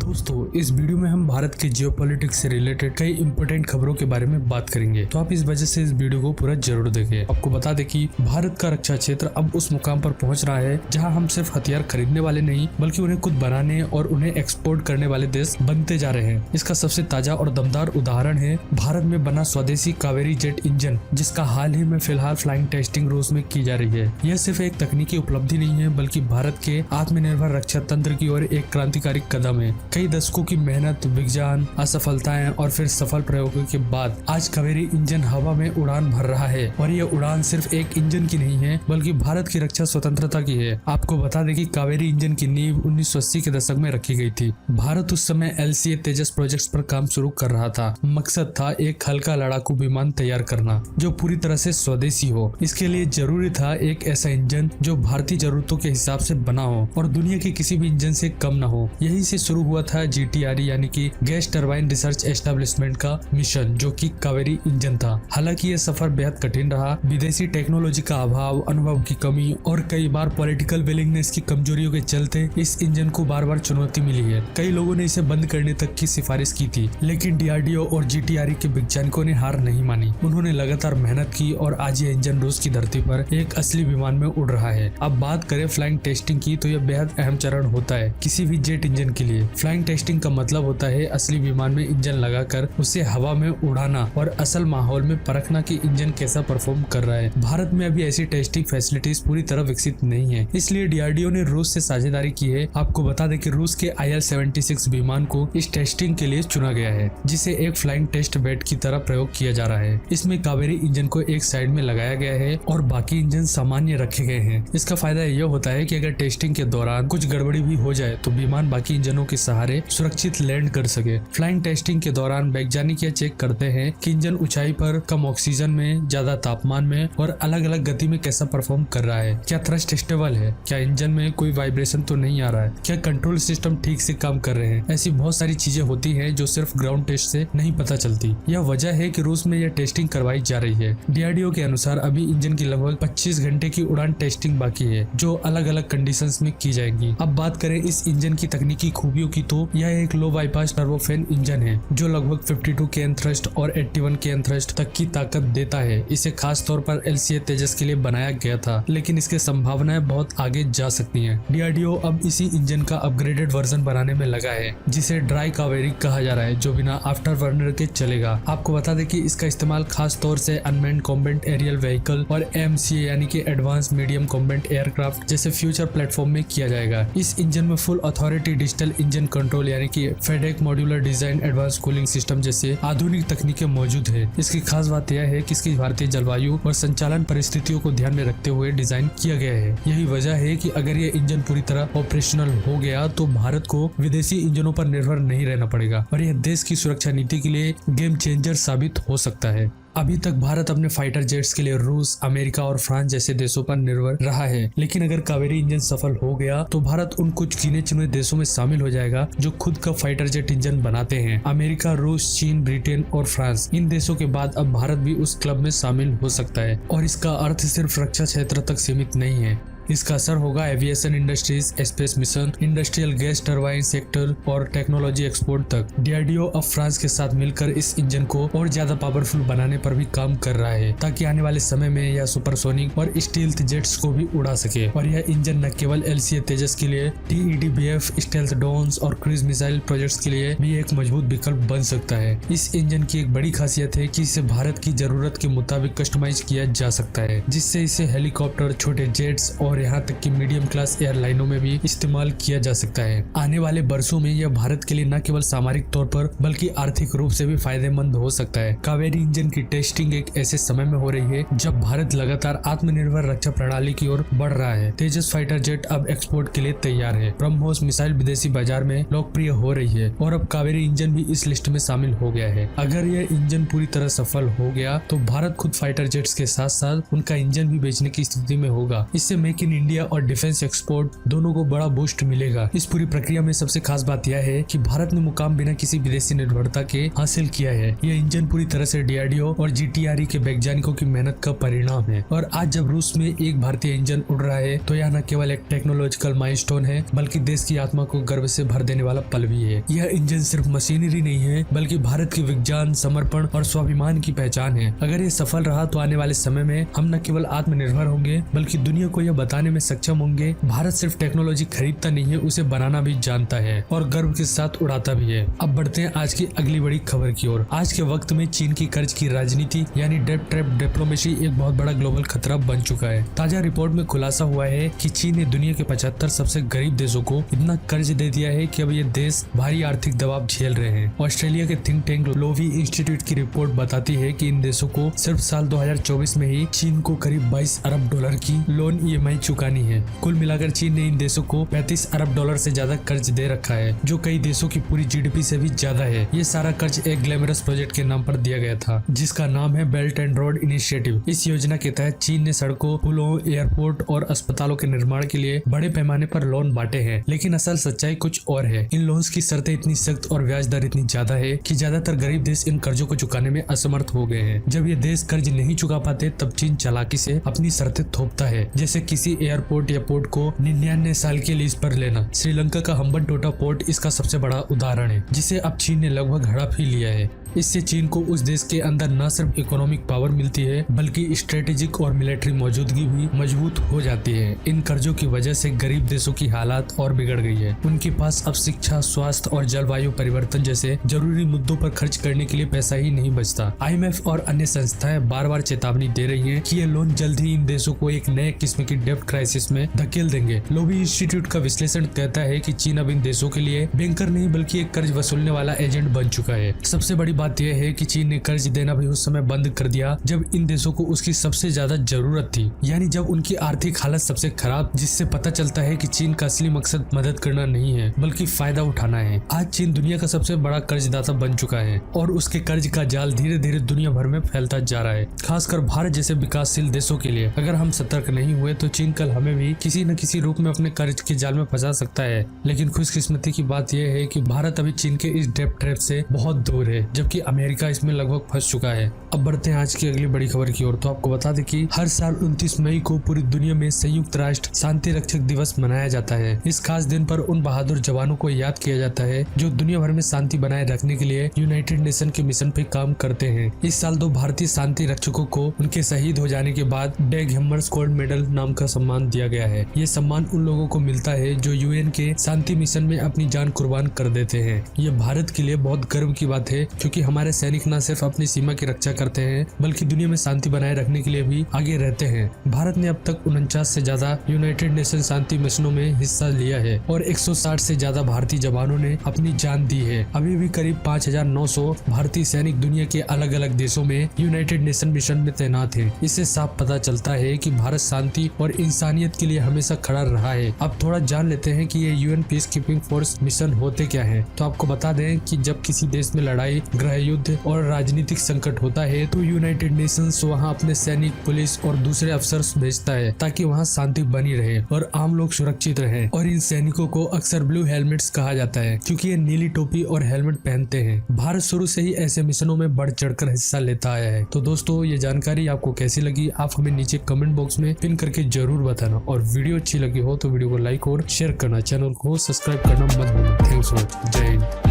दोस्तों, इस वीडियो में हम भारत के जियोपॉलिटिक्स से रिलेटेड कई इंपोर्टेंट खबरों के बारे में बात करेंगे, तो आप इस वजह से इस वीडियो को पूरा जरूर देखें। आपको बता दें कि भारत का रक्षा क्षेत्र अब उस मुकाम पर पहुंच रहा है जहां हम सिर्फ हथियार खरीदने वाले नहीं बल्कि उन्हें खुद बनाने और उन्हें एक्सपोर्ट करने वाले देश बनते जा रहे हैं। इसका सबसे ताजा और दमदार उदाहरण है भारत में बना स्वदेशी कावेरी जेट इंजन, जिसका हाल ही में फिलहाल फ्लाइंग टेस्टिंग रूस में की जा रही है। यह सिर्फ एक तकनीकी उपलब्धि नहीं है बल्कि भारत के आत्मनिर्भर रक्षा तंत्र की ओर एक क्रांतिकारी कदम है। कई दशकों की मेहनत, विज्ञान, असफलताएं और फिर सफल प्रयोगों के बाद आज कावेरी इंजन हवा में उड़ान भर रहा है। और यह उड़ान सिर्फ एक इंजन की नहीं है बल्कि भारत की रक्षा स्वतंत्रता की है। आपको बता दें कि कावेरी इंजन की नींव 1980 के दशक में रखी गई थी। भारत उस समय LCA तेजस प्रोजेक्ट पर काम शुरू कर रहा था। मकसद था एक हल्का लड़ाकू विमान तैयार करना जो पूरी तरह से स्वदेशी हो। इसके लिए जरूरी था एक ऐसा इंजन जो भारतीय जरूरतों के हिसाब से बना हो और दुनिया के किसी भी इंजन से कम न हो। यही से शुरू हुआ था GTRE यानी कि गैस टरबाइन रिसर्च एस्टेब्लिशमेंट का मिशन, जो कि कावेरी इंजन था। हालांकि यह सफर बेहद कठिन रहा। विदेशी टेक्नोलॉजी का अभाव, अनुभव की कमी और कई बार पॉलिटिकल विलिंगनेस की कमजोरियों के चलते इस इंजन को बार बार चुनौती मिली है। कई लोगों ने इसे बंद करने तक की सिफारिश की थी, लेकिन DRDO और GTRE के वैज्ञानिकों ने हार नहीं मानी। उन्होंने लगातार मेहनत की और आज यह इंजन रूस की धरती पर एक असली विमान में उड़ रहा है। अब बात करें फ्लाइंग टेस्टिंग की, तो यह बेहद अहम चरण होता है किसी भी जेट इंजन के लिए। फ्लाइंग टेस्टिंग का मतलब होता है असली विमान में इंजन लगाकर उसे हवा में उड़ाना और असल माहौल में परखना कि इंजन कैसा परफॉर्म कर रहा है। भारत में अभी ऐसी टेस्टिंग फैसिलिटीज पूरी तरह विकसित नहीं है, इसलिए DRDO ने रूस से साझेदारी की है। आपको बता दें कि रूस के IL-76 विमान को इस टेस्टिंग के लिए चुना गया है, जिसे एक फ्लाइंग टेस्ट बेड की तरह प्रयोग किया जा रहा है। इसमें कावेरी इंजन को एक साइड में लगाया गया है और बाकी इंजन सामान्य रखे गए हैं। इसका फायदा यह होता है कि अगर टेस्टिंग के दौरान कुछ गड़बड़ी भी हो जाए तो विमान बाकी इंजनों के सहारे सुरक्षित लैंड कर सके। फ्लाइंग टेस्टिंग के दौरान वैज्ञानिक यह चेक करते हैं कि इंजन ऊंचाई पर, कम ऑक्सीजन में, ज्यादा तापमान में और अलग अलग गति में कैसा परफॉर्म कर रहा है। क्या थ्रस्ट स्टेबल है, क्या इंजन में कोई वाइब्रेशन तो नहीं आ रहा है, क्या कंट्रोल सिस्टम ठीक से काम कर रहे हैं। ऐसी बहुत सारी चीजें होती हैं जो सिर्फ ग्राउंड टेस्ट से नहीं पता चलती। यह वजह है कि रूस में यह टेस्टिंग करवाई जा रही है। DRDO के अनुसार अभी इंजन की लगभग 25 घंटे की उड़ान टेस्टिंग बाकी है, जो अलग अलग कंडीशंस में की जाएंगी। अब बात करें इस इंजन की तकनीकी खूबियों की, तो यह एक लो बाईपास टर्बोफैन इंजन है जो लगभग 52 kN थ्रस्ट और 81 kN थ्रस्ट तक की ताकत देता है। इसे खास तौर पर LCA तेजस के लिए बनाया गया था, लेकिन इसकी संभावनाएं बहुत आगे जा सकती हैं। DRDO अब इसी इंजन का अपग्रेडेड वर्जन बनाने में लगा है, जिसे ड्राई कावेरी कहा जा रहा है, जो बिना आफ्टर बर्नर के चलेगा। आपको बता दें कि इसका इस्तेमाल खास तौर से अनमैन्ड कॉम्बैट एरियल व्हीकल और MCA यानी कि एडवांस मीडियम कॉम्बैट एयरक्राफ्ट जैसे फ्यूचर प्लेटफॉर्म में किया जाएगा। इस इंजन में full authority digital engine control यानी कि FEDEC modular design, advance cooling system जैसे आधुनिक तकनीकें मौजूद है। इसकी खास बात यह है कि इसकी भारतीय जलवायु और संचालन परिस्थितियों को ध्यान में रखते हुए डिजाइन किया गया है। यही वजह है कि अगर यह इंजन पूरी तरह ऑपरेशनल हो गया तो भारत को विदेशी इंजनों पर निर्भर नहीं रहना पड़ेगा और यह देश की सुरक्षा नीति के लिए गेम चेंजर साबित हो सकता है। अभी तक भारत अपने फाइटर जेट्स के लिए रूस, अमेरिका और फ्रांस जैसे देशों पर निर्भर रहा है, लेकिन अगर कावेरी इंजन सफल हो गया तो भारत उन कुछ गिने चुने देशों में शामिल हो जाएगा जो खुद का फाइटर जेट इंजन बनाते हैं। अमेरिका, रूस, चीन, ब्रिटेन और फ्रांस, इन देशों के बाद अब भारत भी उस क्लब में शामिल हो सकता है। और इसका अर्थ सिर्फ रक्षा क्षेत्र तक सीमित नहीं है। इसका असर होगा aviation industries, space mission, industrial gas turbine sector और टेक्नोलॉजी एक्सपोर्ट तक। DRDO अब फ्रांस के साथ मिलकर इस इंजन को और ज्यादा पावरफुल बनाने पर भी काम कर रहा है, ताकि आने वाले समय में यह सुपरसोनिक और स्टील्थ जेट्स को भी उड़ा सके। और यह इंजन न केवल LCA तेजस के लिए, TEDBF, स्टेल्थ ड्रोन्स और क्रूज मिसाइल प्रोजेक्ट्स के लिए भी एक मजबूत विकल्प बन सकता है। इस इंजन की एक बड़ी खासियत है कि इसे भारत की जरूरत के मुताबिक कस्टमाइज किया जा सकता है, जिससे इसे हेलीकॉप्टर, छोटे जेट्स और यहाँ तक कि मीडियम क्लास एयरलाइनों में भी इस्तेमाल किया जा सकता है। आने वाले वर्षों में यह भारत के लिए न केवल सामरिक तौर पर बल्कि आर्थिक रूप से भी फायदेमंद हो सकता है। कावेरी इंजन की टेस्टिंग एक ऐसे समय में हो रही है जब भारत लगातार आत्मनिर्भर रक्षा प्रणाली की ओर बढ़ रहा है। तेजस फाइटर जेट अब एक्सपोर्ट के लिए तैयार है। ब्रह्मोस मिसाइल विदेशी बाजार में लोकप्रिय हो रही है और अब कावेरी इंजन भी इस लिस्ट में शामिल हो गया है। अगर यह इंजन पूरी तरह सफल हो गया तो भारत खुद फाइटर जेट्स के साथ साथ उनका इंजन भी बेचने की स्थिति में होगा। इससे मेक इन इन इंडिया और डिफेंस एक्सपोर्ट दोनों को बड़ा बूस्ट मिलेगा। इस पूरी प्रक्रिया में सबसे खास बात यह है कि भारत ने मुकाम बिना किसी विदेशी निर्भरता के हासिल किया है। यह इंजन पूरी तरह से DRDO और GTRE के वैज्ञानिकों की मेहनत का परिणाम है। और आज जब रूस में एक भारतीय इंजन उड़ रहा है तो यह न केवल एक टेक्नोलॉजिकल माइलस्टोन है बल्कि देश की आत्मा को गर्व से भर देने वाला पल भी है। यह इंजन सिर्फ मशीनरी नहीं है बल्कि भारत की विज्ञान, समर्पण और स्वाभिमान की पहचान है। अगर ये सफल रहा तो आने वाले समय में हम न केवल आत्मनिर्भर होंगे बल्कि दुनिया को यह बताने में सक्षम होंगे भारत सिर्फ टेक्नोलॉजी खरीदता नहीं है, उसे बनाना भी जानता है और गर्व के साथ उड़ाता भी है। अब बढ़ते हैं आज की अगली बड़ी खबर की ओर। आज के वक्त में चीन की कर्ज की राजनीति यानी डेट ट्रैप डिप्लोमेसी एक बहुत बड़ा ग्लोबल खतरा बन चुका है। ताजा रिपोर्ट में खुलासा हुआ है कि चीन ने दुनिया के 75 सबसे गरीब देशों को इतना कर्ज दे दिया है कि अब ये देश भारी आर्थिक दबाव झेल रहे हैं। ऑस्ट्रेलिया के थिंक टैंक लोवी इंस्टीट्यूट की रिपोर्ट बताती है कि इन देशों को सिर्फ साल 2024 में ही चीन को करीब 22 अरब डॉलर की लोन EMI चुकानी है। कुल मिलाकर चीन ने इन देशों को 35 अरब डॉलर से ज्यादा कर्ज दे रखा है, जो कई देशों की पूरी GDP से भी ज्यादा है। ये सारा कर्ज एक ग्लैमरस प्रोजेक्ट के नाम पर दिया गया था जिसका नाम है बेल्ट एंड रोड इनिशिएटिव। इस योजना के तहत चीन ने सड़कों, पुलों, एयरपोर्ट और अस्पतालों के निर्माण के लिए बड़े पैमाने पर लोन बांटे हैं। लेकिन असल सच्चाई कुछ और है। इन लोन्स की शर्तें इतनी सख्त और ब्याज दर इतनी ज्यादा है कि ज्यादातर गरीब देश इन कर्जों को चुकाने में असमर्थ हो गए हैं। जब ये देश कर्ज नहीं चुका पाते तब चीन चालाकी से अपनी शर्तें थोपता है, जैसे किसी एयरपोर्ट या पोर्ट को 99 साल के लीज पर लेना। श्रीलंका का हम्बनटोटा पोर्ट इसका सबसे बड़ा उदाहरण है, जिसे अब चीन ने लगभग हड़प ही लिया है। इससे चीन को उस देश के अंदर न सिर्फ इकोनॉमिक पावर मिलती है बल्कि स्ट्रेटेजिक और मिलिट्री मौजूदगी भी मजबूत हो जाती है। इन कर्जों की वजह से गरीब देशों की हालात और बिगड़ गई है। उनके पास अब शिक्षा, स्वास्थ्य और जलवायु परिवर्तन जैसे जरूरी मुद्दों पर खर्च करने के लिए पैसा ही नहीं बचता। IMF और अन्य संस्थाएं बार बार चेतावनी दे रही है कि ये लोन जल्द ही इन देशों को एक नए किस्म की डेब्ट क्राइसिस में धकेल देंगे। लोवी इंस्टीट्यूट का विश्लेषण कहता है कि चीन अब इन देशों के लिए बैंकर नहीं बल्कि एक कर्ज वसूलने वाला एजेंट बन चुका है। सबसे बड़ी बात यह है कि चीन ने कर्ज देना भी उस समय बंद कर दिया जब इन देशों को उसकी सबसे ज्यादा जरूरत थी, यानी जब उनकी आर्थिक हालत सबसे खराब, जिससे पता चलता है कि चीन का असली मकसद मदद करना नहीं है बल्कि फायदा उठाना है। आज चीन दुनिया का सबसे बड़ा कर्जदाता बन चुका है और उसके कर्ज का जाल धीरे धीरे दुनिया भर में फैलता जा रहा है, खासकर भारत जैसे विकासशील देशों के लिए। अगर हम सतर्क नहीं हुए तो चीन कल हमें भी किसी न किसी रूप में अपने कर्ज के जाल में फंसा सकता है। लेकिन खुशकिस्मती की बात यह है कि भारत अभी चीन के इस डेब्ट ट्रैप से बहुत दूर है, जबकि अमेरिका इसमें लगभग फंस चुका है। अब बढ़ते हैं आज की अगली बड़ी खबर की ओर। तो आपको बता दें कि हर साल 29 मई को पूरी दुनिया में संयुक्त राष्ट्र शांति रक्षक दिवस मनाया जाता है। इस खास दिन पर उन बहादुर जवानों को याद किया जाता है जो दुनिया भर में शांति बनाए रखने के लिए यूनाइटेड नेशन के मिशन पे काम करते हैं। इस साल 2 भारतीय शांति रक्षकों को उनके शहीद हो जाने के बाद डैग हैमर्स गोल्ड मेडल नाम का सम्मान दिया गया है। ये सम्मान उन लोगों को मिलता है जो UN के शांति मिशन में अपनी जान कुर्बान कर देते हैं। ये भारत के लिए बहुत गर्व की बात है क्योंकि हमारे सैनिक न सिर्फ अपनी सीमा की रक्षा करते हैं बल्कि दुनिया में शांति बनाए रखने के लिए भी आगे रहते हैं। भारत ने अब तक 49 से ज्यादा यूनाइटेड नेशन शांति मिशनों में हिस्सा लिया है और 160 से ज्यादा भारतीय जवानों ने अपनी जान दी है। अभी भी करीब 5900 भारतीय सैनिक दुनिया के अलग अलग देशों में यूनाइटेड नेशन मिशन में तैनात हैं। इससे साफ पता चलता है कि भारत शांति और इंसानियत के लिए हमेशा खड़ा रहा है। अब थोड़ा जान लेते हैं कि ये UN peace keeping force mission होते क्या है। तो आपको बता दें कि जब किसी देश में लड़ाई, गृह युद्ध और राजनीतिक संकट होता है तो यूनाइटेड नेशंस वहां अपने सैनिक, पुलिस और दूसरे अफसर भेजता है ताकि वहां शांति बनी रहे और आम लोग सुरक्षित रहें। और इन सैनिकों को अक्सर ब्लू हेलमेट्स कहा जाता है क्योंकि ये नीली टोपी और हेलमेट पहनते हैं। भारत शुरू से ही ऐसे मिशनों में बढ़ चढ़कर हिस्सा लेता आया है। तो दोस्तों, ये जानकारी आपको कैसी लगी आप हमें नीचे कमेंट बॉक्स में पिन करके जरूर बताना। और वीडियो अच्छी लगी हो तो वीडियो को लाइक और शेयर करना, चैनल को सब्सक्राइब करना मत भूलना। थैंक्स फॉर, जय हिंद।